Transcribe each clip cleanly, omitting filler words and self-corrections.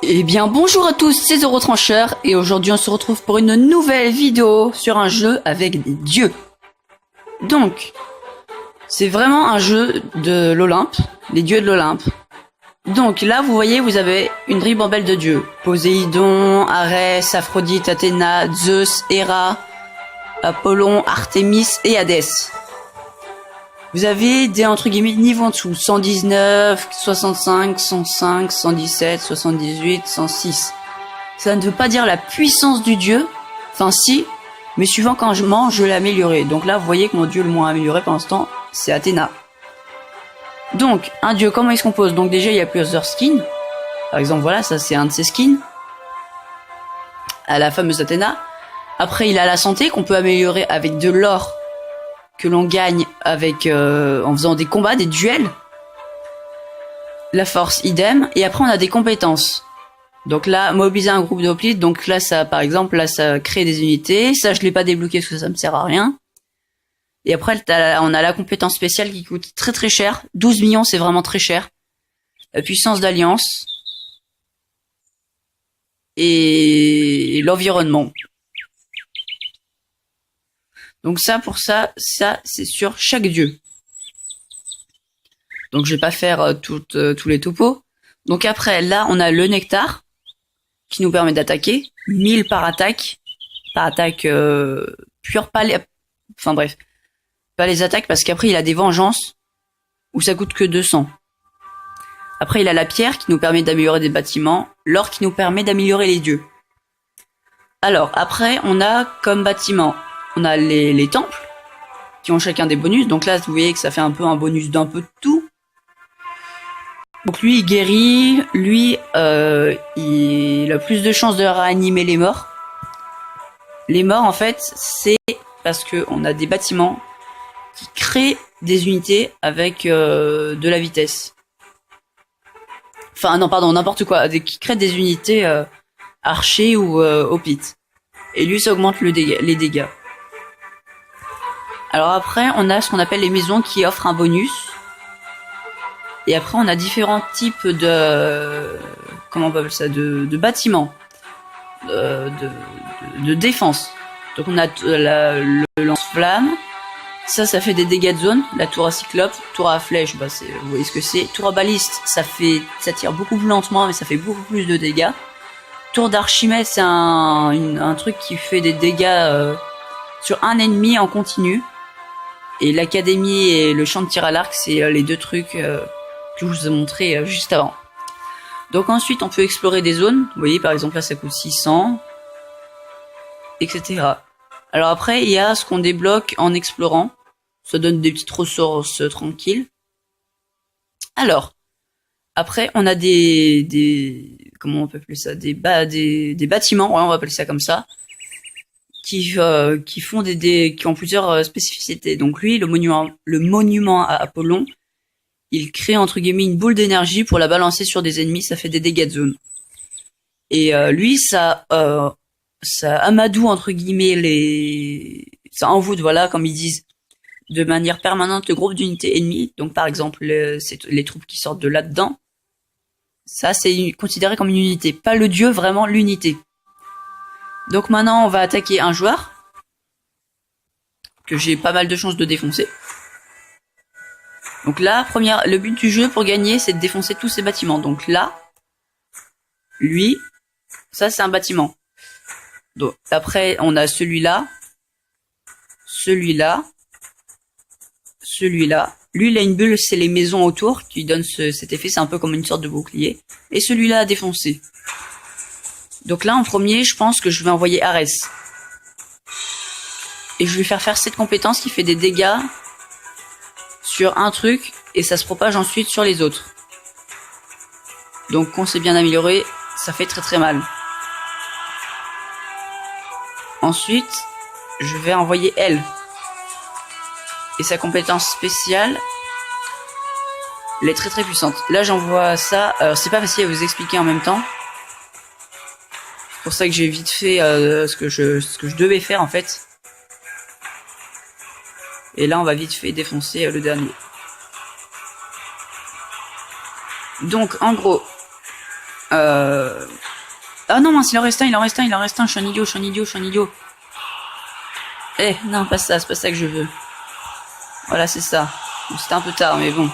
Eh bien bonjour à tous, c'est Eurotrancheur et aujourd'hui on se retrouve pour une nouvelle vidéo sur un jeu avec des dieux. Donc, c'est vraiment un jeu de l'Olympe, les dieux de l'Olympe. Donc là vous voyez, vous avez une ribambelle de dieux. Poséidon, Arès, Aphrodite, Athéna, Zeus, Héra, Apollon, Artémis et Hadès. Vous avez des entre guillemets niveaux en dessous, 119, 65, 105, 117, 78, 106. Ça ne veut pas dire la puissance du dieu, enfin si, mais suivant quand je mange, je l'ai amélioré. Donc là, vous voyez que mon dieu le moins amélioré pour l'instant, c'est Athéna. Donc, un dieu, comment il se compose? Donc déjà, il y a plusieurs skins. Par exemple, voilà, ça c'est un de ses skins. À la fameuse Athéna. Après, il a la santé qu'on peut améliorer avec de l'or que l'on gagne avec en faisant des combats, des duels. La force, idem. Et après, on a des compétences. Donc là, mobiliser un groupe de hoplites. Donc là, ça, par exemple, là, ça crée des unités. Ça, je l'ai pas débloqué parce que ça me sert à rien. Et après, on a la compétence spéciale qui coûte très très cher. 12 millions, c'est vraiment très cher. La puissance d'alliance. Et l'environnement. Donc ça, pour ça, c'est sur chaque dieu. Donc je vais pas faire tous les topos. Donc après, là, on a le nectar, qui nous permet d'attaquer. 1000 par attaque. Par attaque pure, pas les... Enfin bref. Pas les attaques, parce qu'après, il a des vengeances, où ça coûte que 200. Après, il a la pierre, qui nous permet d'améliorer des bâtiments. L'or, qui nous permet d'améliorer les dieux. Alors, après, on a comme bâtiment... On a les temples qui ont chacun des bonus. Donc là, vous voyez que ça fait un peu un bonus d'un peu de tout. Donc lui, il guérit. Lui, il a plus de chances de réanimer les morts. Les morts, en fait, c'est parce que on a des bâtiments qui créent des unités avec de la vitesse. Enfin, non, pardon, n'importe quoi. Qui créent des unités archers ou hoplites. Et lui, ça augmente les dégâts. Alors après, on a ce qu'on appelle les maisons qui offrent un bonus. Et après, on a différents types de... Comment on appelle ça? De bâtiments. De défense. Donc on a le lance-flamme. Ça fait des dégâts de zone. La tour à cyclope. Tour à flèche, bah vous voyez ce que c'est. Tour à baliste, ça tire beaucoup plus lentement, mais ça fait beaucoup plus de dégâts. Tour d'Archimède, c'est un truc qui fait des dégâts sur un ennemi en continu. Et l'académie et le champ de tir à l'arc, c'est les deux trucs que je vous ai montré juste avant. Donc ensuite, on peut explorer des zones. Vous voyez, par exemple, là, ça coûte 600, etc. Alors après, il y a ce qu'on débloque en explorant. Ça donne des petites ressources tranquilles. Alors, après, on a comment on peut appeler ça? Des bâtiments, ouais, on va appeler ça comme ça. Qui font qui ont plusieurs spécificités. Donc lui, le monument à Apollon, il crée entre guillemets une boule d'énergie pour la balancer sur des ennemis, ça fait des dégâts de zone. Et lui, ça amadoue entre guillemets ça envoûte, voilà, comme ils disent, de manière permanente le groupe d'unités ennemies. Donc par exemple, c'est les troupes qui sortent de là-dedans. Ça, c'est considéré comme une unité, pas le dieu, vraiment l'unité. Donc maintenant, on va attaquer un joueur que j'ai pas mal de chances de défoncer. Donc là, le but du jeu pour gagner, c'est de défoncer tous ces bâtiments. Donc là, lui, ça c'est un bâtiment. Donc après, on a celui-là, celui-là, celui-là. Lui, il a une bulle, c'est les maisons autour qui donnent cet effet. C'est un peu comme une sorte de bouclier. Et celui-là à défoncer. Donc là, en premier, je pense que je vais envoyer Arès. Et je vais faire cette compétence qui fait des dégâts sur un truc, et ça se propage ensuite sur les autres. Donc, quand c'est bien amélioré, ça fait très très mal. Ensuite, je vais envoyer elle. Et sa compétence spéciale, elle est très très puissante. Là, j'envoie ça. Alors, c'est pas facile à vous expliquer en même temps. C'est pour ça que j'ai vite fait ce que je devais faire en fait. Et là, on va vite fait défoncer le dernier. Donc, en gros... Ah non, mince, il en reste un, je suis un idiot. Eh, non, pas ça, c'est pas ça que je veux. Voilà, c'est ça. Bon, c'était un peu tard, mais bon.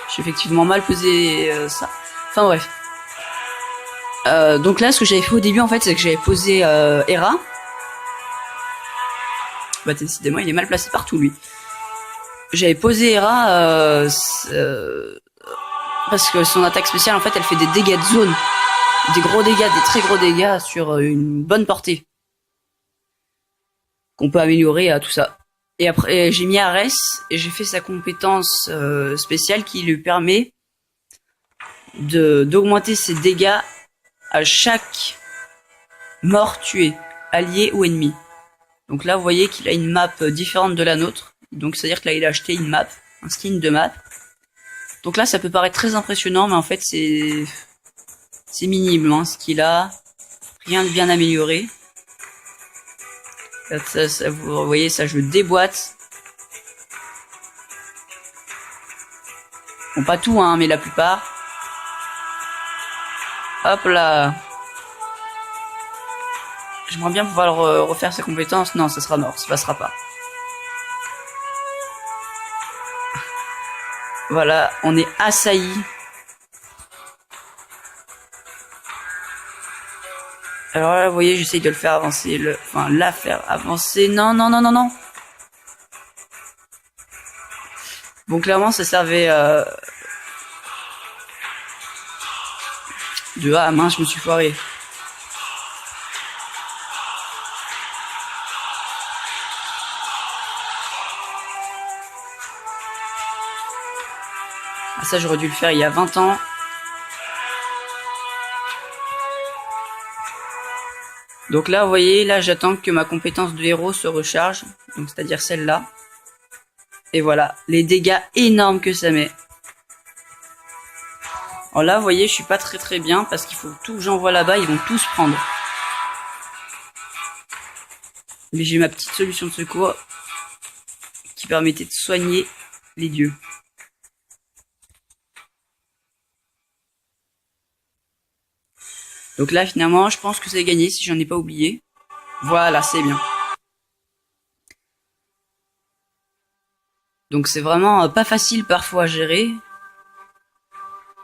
J'ai effectivement mal pesé ça. Enfin bref. Donc là, ce que j'avais fait au début, en fait, c'est que j'avais posé Hera. Bah décidément, il est mal placé partout, lui. J'avais posé Hera parce que son attaque spéciale, en fait, elle fait des dégâts de zone. Des gros dégâts, des très gros dégâts sur une bonne portée. Qu'on peut améliorer à tout ça. Et après, j'ai mis Ares et j'ai fait sa compétence spéciale qui lui permet d'augmenter ses dégâts à chaque mort tuée, allié ou ennemi. Donc là, vous voyez qu'il a une map différente de la nôtre. Donc c'est-à-dire que là, il a acheté une map, un skin de map. Donc là, ça peut paraître très impressionnant, mais en fait, c'est minime hein, ce qu'il a. Rien de bien amélioré. Ça, vous voyez, ça je le déboîte. Bon, pas tout, hein, mais la plupart. Hop là. J'aimerais bien pouvoir refaire ses compétences. Non, ça sera mort, ça passera pas. Voilà, on est assailli. Alors là, vous voyez, j'essaye de le faire avancer, la faire avancer. Non. Bon, clairement, ça servait de ah mince, je me suis foiré. Ah, ça, j'aurais dû le faire il y a 20 ans. Donc là, vous voyez, là, j'attends que ma compétence de héros se recharge. Donc, c'est-à-dire celle-là. Et voilà, les dégâts énormes que ça met. Alors là, vous voyez, je suis pas très bien parce qu'il faut que tout que j'envoie là-bas, ils vont tous prendre. Mais j'ai ma petite solution de secours qui permettait de soigner les dieux. Donc là, finalement, je pense que c'est gagné si j'en ai pas oublié. Voilà, c'est bien. Donc c'est vraiment pas facile parfois à gérer.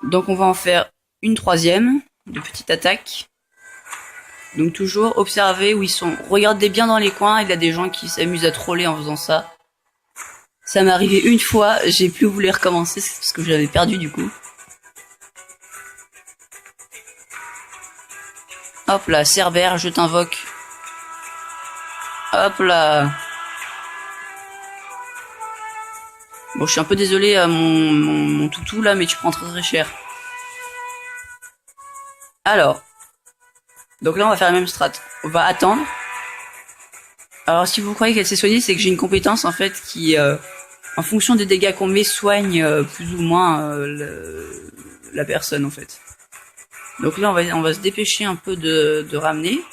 Donc on va en faire une troisième de petite attaque. Donc toujours observer où ils sont. Regardez bien dans les coins, il y a des gens qui s'amusent à troller en faisant ça. Ça m'est arrivé une fois, j'ai plus voulu recommencer parce que j'avais perdu du coup. Hop là, Cerbère, je t'invoque. Hop là. Bon, je suis un peu désolé à mon toutou là, mais tu prends très cher. Alors. Donc là, on va faire la même strat. On va attendre. Alors, si vous croyez qu'elle s'est soignée, c'est que j'ai une compétence en fait qui, en fonction des dégâts qu'on met, soigne plus ou moins la personne en fait. Donc là, on va se dépêcher un peu de ramener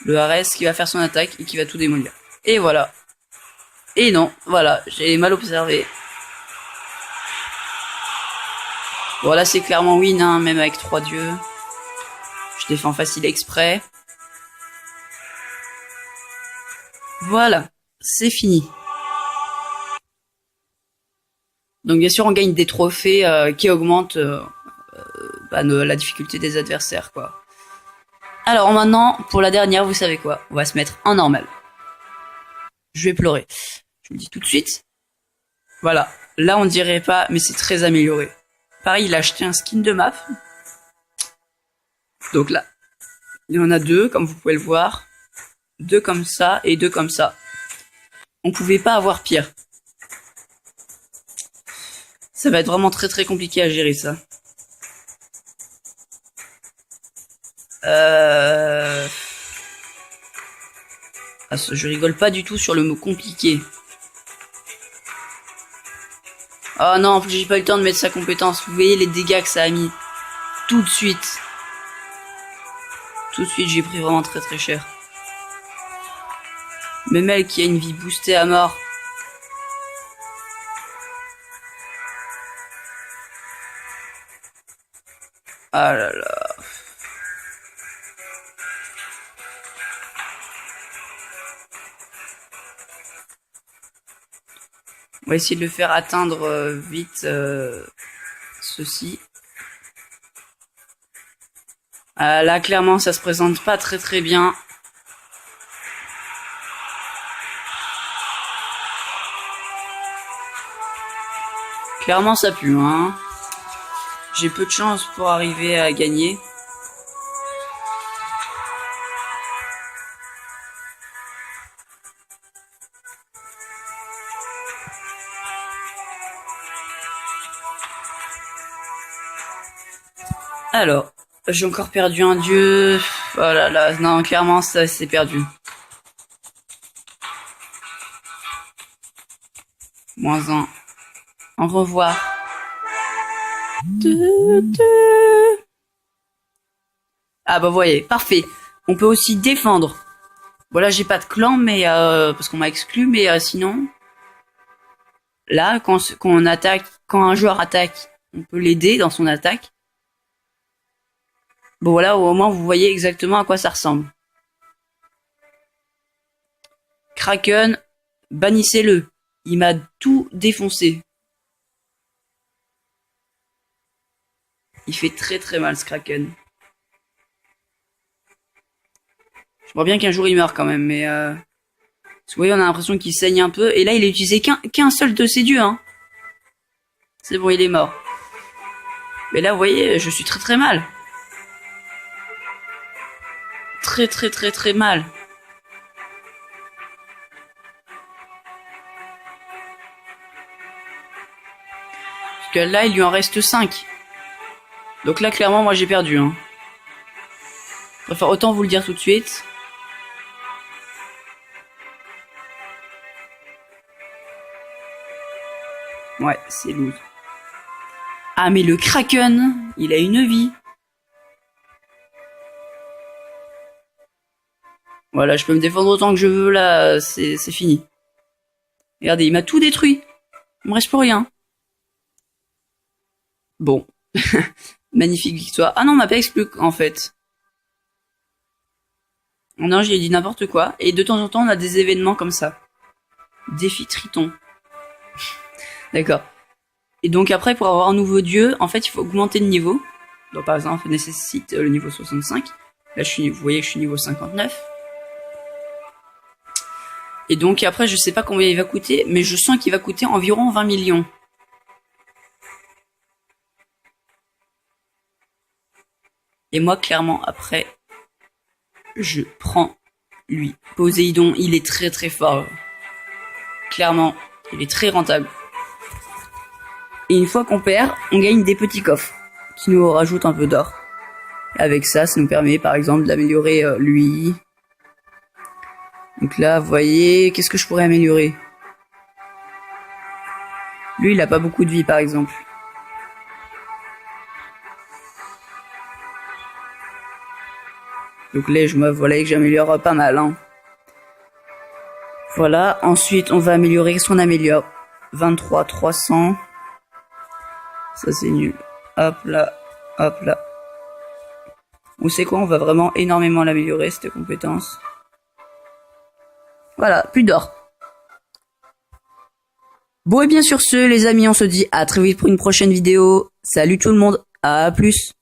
le Ares qui va faire son attaque et qui va tout démolir. Et voilà. Et non, voilà, j'ai mal observé. Bon là, c'est clairement win, hein, même avec 3 dieux. Je défends facile exprès. Voilà, c'est fini. Donc bien sûr, on gagne des trophées qui augmentent la difficulté des adversaires, quoi. Alors maintenant, pour la dernière, vous savez quoi? On va se mettre en normal. Je vais pleurer. Je vous le dis tout de suite. Voilà. Là, on dirait pas, mais c'est très amélioré. Pareil, il a acheté un skin de map. Donc là, il y en a 2, comme vous pouvez le voir. 2 comme ça et 2 comme ça. On pouvait pas avoir pire. Ça va être vraiment très compliqué à gérer ça. Je rigole pas du tout sur le mot compliqué. Oh non, en plus j'ai pas eu le temps de mettre sa compétence. Vous voyez les dégâts que ça a mis. Tout de suite. Tout de suite, j'ai pris vraiment très cher. Même elle qui a une vie boostée à mort. Ah là là. On va essayer de le faire atteindre vite ceci. Là, clairement, ça se présente pas très très bien. Clairement, ça pue, hein. J'ai peu de chance pour arriver à gagner. Alors, j'ai encore perdu un dieu. Oh là là, non, clairement, ça c'est perdu. -1. Au revoir. Ah bah vous voyez, parfait. On peut aussi défendre. Voilà, j'ai pas de clan, mais parce qu'on m'a exclu, mais sinon, là, quand on attaque, quand un joueur attaque, on peut l'aider dans son attaque. Bon voilà, au moins vous voyez exactement à quoi ça ressemble. Kraken, bannissez-le. Il m'a tout défoncé. Il fait très très mal ce Kraken. J'aimerais bien qu'un jour il meure quand même, mais vous voyez, on a l'impression qu'il saigne un peu. Et là, il a utilisé qu'un seul de ses dieux, hein. C'est bon, il est mort. Mais là, vous voyez, je suis très très mal. Très très très très mal. Parce que là, il lui en reste 5. Donc là, clairement, moi, j'ai perdu, hein. Je préfère autant vous le dire tout de suite. Ouais, c'est loose. Ah, mais le Kraken, il a une vie. Voilà, je peux me défendre autant que je veux, là, c'est fini. Regardez, il m'a tout détruit. Il me reste plus rien. Bon. Magnifique victoire. Ah non, on m'a pas exclu, en fait. Non, j'ai dit n'importe quoi. Et de temps en temps, on a des événements comme ça. Défi Triton. D'accord. Et donc après, pour avoir un nouveau dieu, en fait, il faut augmenter le niveau. Donc par exemple, ça nécessite le niveau 65. Là, vous voyez que je suis niveau 59. Et donc après, je sais pas combien il va coûter, mais je sens qu'il va coûter environ 20 millions. Et moi, clairement, après, je prends lui. Poséidon, il est très très fort. Clairement, il est très rentable. Et une fois qu'on perd, on gagne des petits coffres qui nous rajoutent un peu d'or. Avec ça, ça nous permet par exemple d'améliorer lui. Donc là, vous voyez, qu'est-ce que je pourrais améliorer? Lui, il a pas beaucoup de vie par exemple. Donc là, voilà que j'améliore pas mal, hein. Voilà, ensuite on va améliorer, qu'est-ce qu'on améliore? 23, 300. Ça c'est nul. Hop là, hop là. Vous savez quoi, on va vraiment énormément l'améliorer, cette compétence. Voilà, plus d'or. Bon et bien sur ce, les amis, on se dit à très vite pour une prochaine vidéo. Salut tout le monde, à plus.